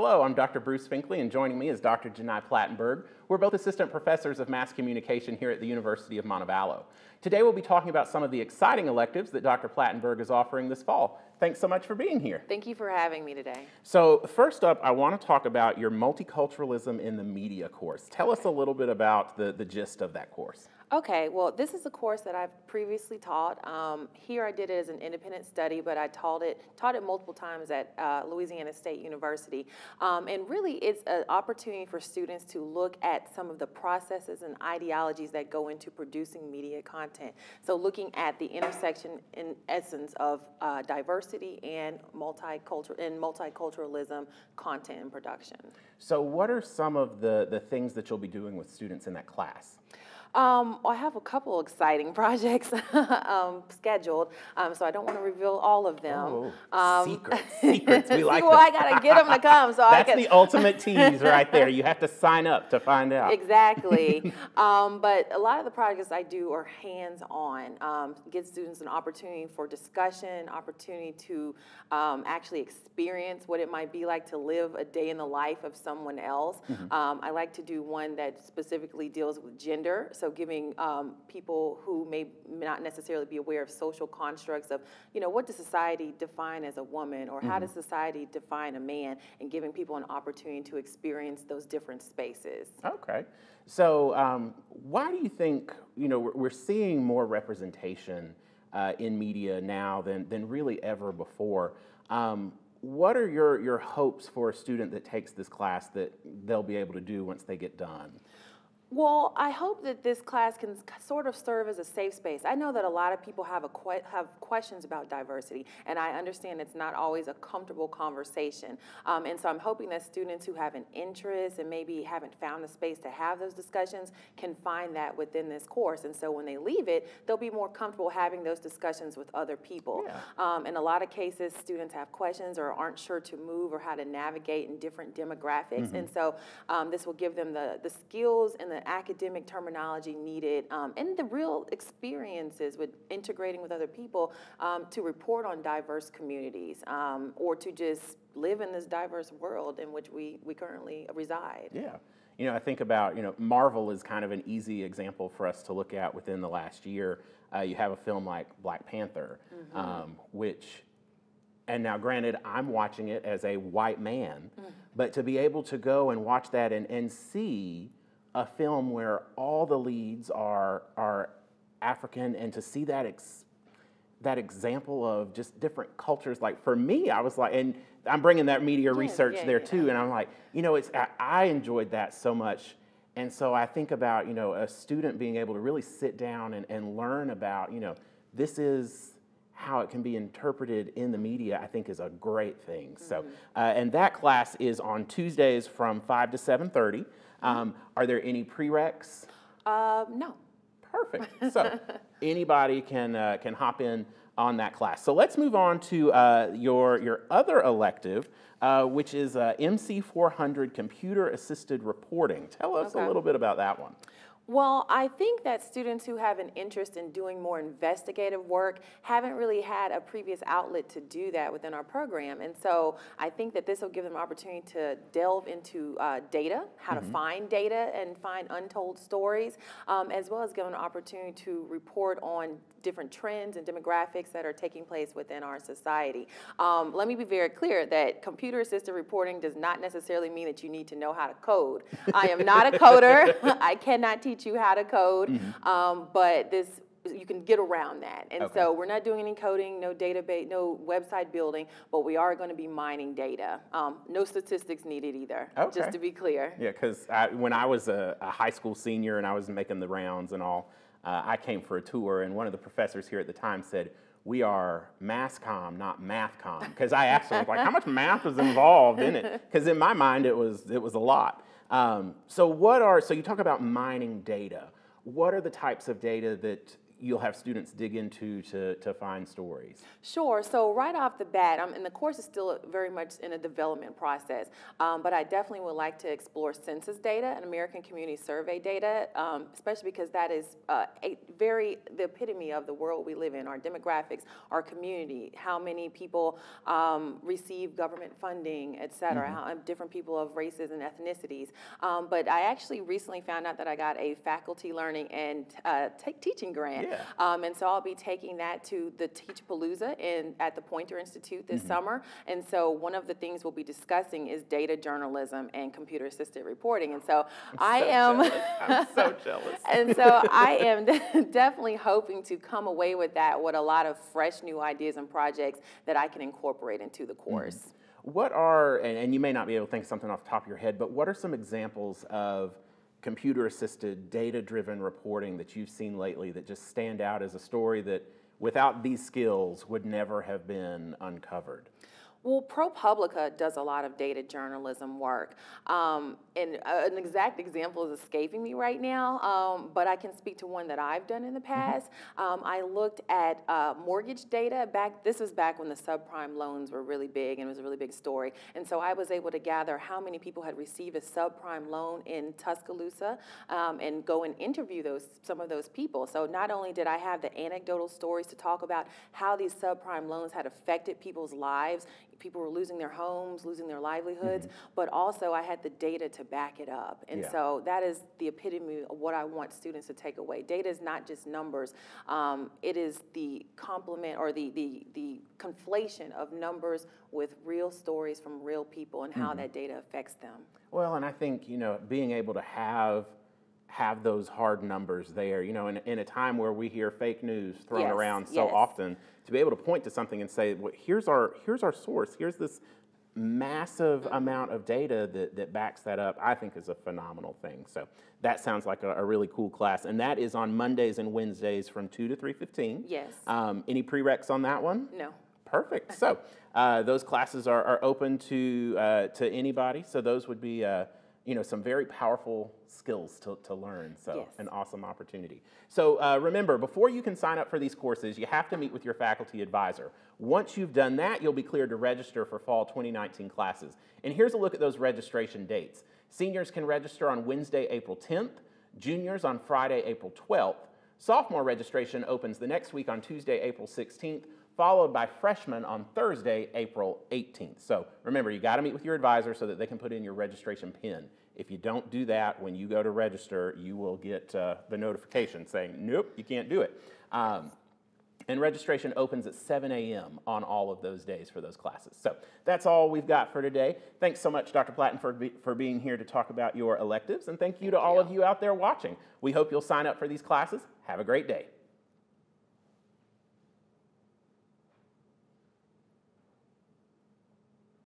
Hello, I'm Dr. Bruce Finklea, and joining me is Dr. Gheni Platenburg. We're both assistant professors of mass communication here at the University of Montevallo. Today we'll be talking about some of the exciting electives that Dr. Platenburg is offering this fall. Thanks so much for being here. Thank you for having me today. So first up, I want to talk about your multiculturalism in the media course. Tell us a little bit about the gist of that course. Okay, well, this is a course that I've previously taught. Here I did it as an independent study, but I taught it multiple times at Louisiana State University. And really, it's an opportunity for students to look at some of the processes and ideologies that go into producing media content. So looking at the intersection, in essence, of diversity and multiculturalism content and production. So what are some of the things that you'll be doing with students in that class? I have a couple exciting projects scheduled, so I don't want to reveal all of them. Secrets. We like well, I gotta get them to come. So that's the ultimate tease right there. You have to sign up to find out. Exactly. But a lot of the projects I do are hands-on. Give students an opportunity for discussion, opportunity to actually experience what it might be like to live a day in the life of someone else. I like to do one that specifically deals with gender. So giving people who may not necessarily be aware of social constructs of, what does society define as a woman, or how does society define a man, and giving people an opportunity to experience those different spaces. Okay. So why do you think, we're seeing more representation in media now than really ever before? What are your hopes for a student that takes this class that they'll be able to do once they get done? Well, I hope that this class can sort of serve as a safe space. I know that a lot of people have questions about diversity, and I understand it's not always a comfortable conversation. And so I'm hoping that students who have an interest and maybe haven't found the space to have those discussions can find that within this course. And so when they leave it, they'll be more comfortable having those discussions with other people. Yeah. In a lot of cases, students have questions or aren't sure to move or how to navigate in different demographics. And so this will give them the skills and the academic terminology needed and the real experiences with integrating with other people to report on diverse communities or to just live in this diverse world in which we currently reside. Yeah. I think about, Marvel is kind of an easy example for us to look at within the last year. You have a film like Black Panther, and now granted, I'm watching it as a white man, but to be able to go and watch that and see a film where all the leads are African, and to see that example of just different cultures, like for me, I was like, and I'm bringing that media research there too, and I'm like, I enjoyed that so much. And so I think about, a student being able to really sit down and learn about, this is how it can be interpreted in the media, I think is a great thing. So, and that class is on Tuesdays from 5 to 7:30. Are there any prereqs? No. Perfect. So anybody can hop in on that class. So let's move on to your other elective, which is MC 400 Computer-Assisted Reporting. Tell us a little bit about that one. Well, I think that students who have an interest in doing more investigative work haven't really had a previous outlet to do that within our program. And so I think that this will give them an opportunity to delve into data, how to find data and find untold stories, as well as give them an opportunity to report on different trends and demographics that are taking place within our society. Let me be very clear that computer-assisted reporting does not necessarily mean that you need to know how to code. I am not a coder. I cannot teach you how to code, but you can get around that. And so we're not doing any coding, no database, no website building, but we are going to be mining data. No statistics needed either, just to be clear. Yeah, because when I was a high school senior and I was making the rounds and all, I came for a tour, and one of the professors here at the time said, "We are mass comm, not math comm." Because I asked him, like, how much math was involved in it? Because in my mind, it was a lot. So you talk about mining data. What are the types of data that you'll have students dig into to find stories? Sure. So right off the bat, and the course is still very much in a development process, but I definitely would like to explore census data and American Community Survey data, especially because that is the epitome of the world we live in, our demographics, our community, how many people receive government funding, et cetera, how different people of races and ethnicities. But I actually recently found out that I got a faculty learning and teaching grant. Yeah. And so I'll be taking that to the Teachapalooza at the Poynter Institute this summer. And so one of the things we'll be discussing is data journalism and computer-assisted reporting. And so I'm so jealous. And so I am definitely hoping to come away with that with a lot of fresh new ideas and projects that I can incorporate into the course. What are, and you may not be able to think of something off the top of your head, but what are some examples of computer-assisted, data-driven reporting that you've seen lately that just stand out as a story that without these skills would never have been uncovered? Well, ProPublica does a lot of data journalism work. And an exact example is escaping me right now, but I can speak to one that I've done in the past. I looked at mortgage data this was back when the subprime loans were really big and it was a really big story. And so I was able to gather how many people had received a subprime loan in Tuscaloosa and go and interview some of those people. So not only did I have the anecdotal stories to talk about how these subprime loans had affected people's lives, people were losing their homes, losing their livelihoods, but also I had the data to back it up. And so that is the epitome of what I want students to take away. Data is not just numbers. It is the complement or the conflation of numbers with real stories from real people and how that data affects them. Well, and I think, being able to have those hard numbers there, in a time where we hear fake news thrown around so often, to be able to point to something and say, well, here's our source, here's this massive amount of data that backs that up, I think is a phenomenal thing. So that sounds like a really cool class. And that is on Mondays and Wednesdays from 2 to 3:15. Yes. Any prereqs on that one? No. Perfect. So those classes are open to anybody. So those would be some very powerful skills to learn. So an awesome opportunity. So remember, before you can sign up for these courses, you have to meet with your faculty advisor. Once you've done that, you'll be cleared to register for fall 2019 classes. And here's a look at those registration dates. Seniors can register on Wednesday, April 10th, juniors on Friday, April 12th. Sophomore registration opens the next week on Tuesday, April 16th, followed by freshmen on Thursday, April 18th. So remember, you got to meet with your advisor so that they can put in your registration PIN. If you don't do that, when you go to register, you will get the notification saying, nope, you can't do it. And registration opens at 7 a.m. on all of those days for those classes. So that's all we've got for today. Thanks so much, Dr. Platenburg, for being here to talk about your electives. And thank you to all of you out there watching. We hope you'll sign up for these classes. Have a great day.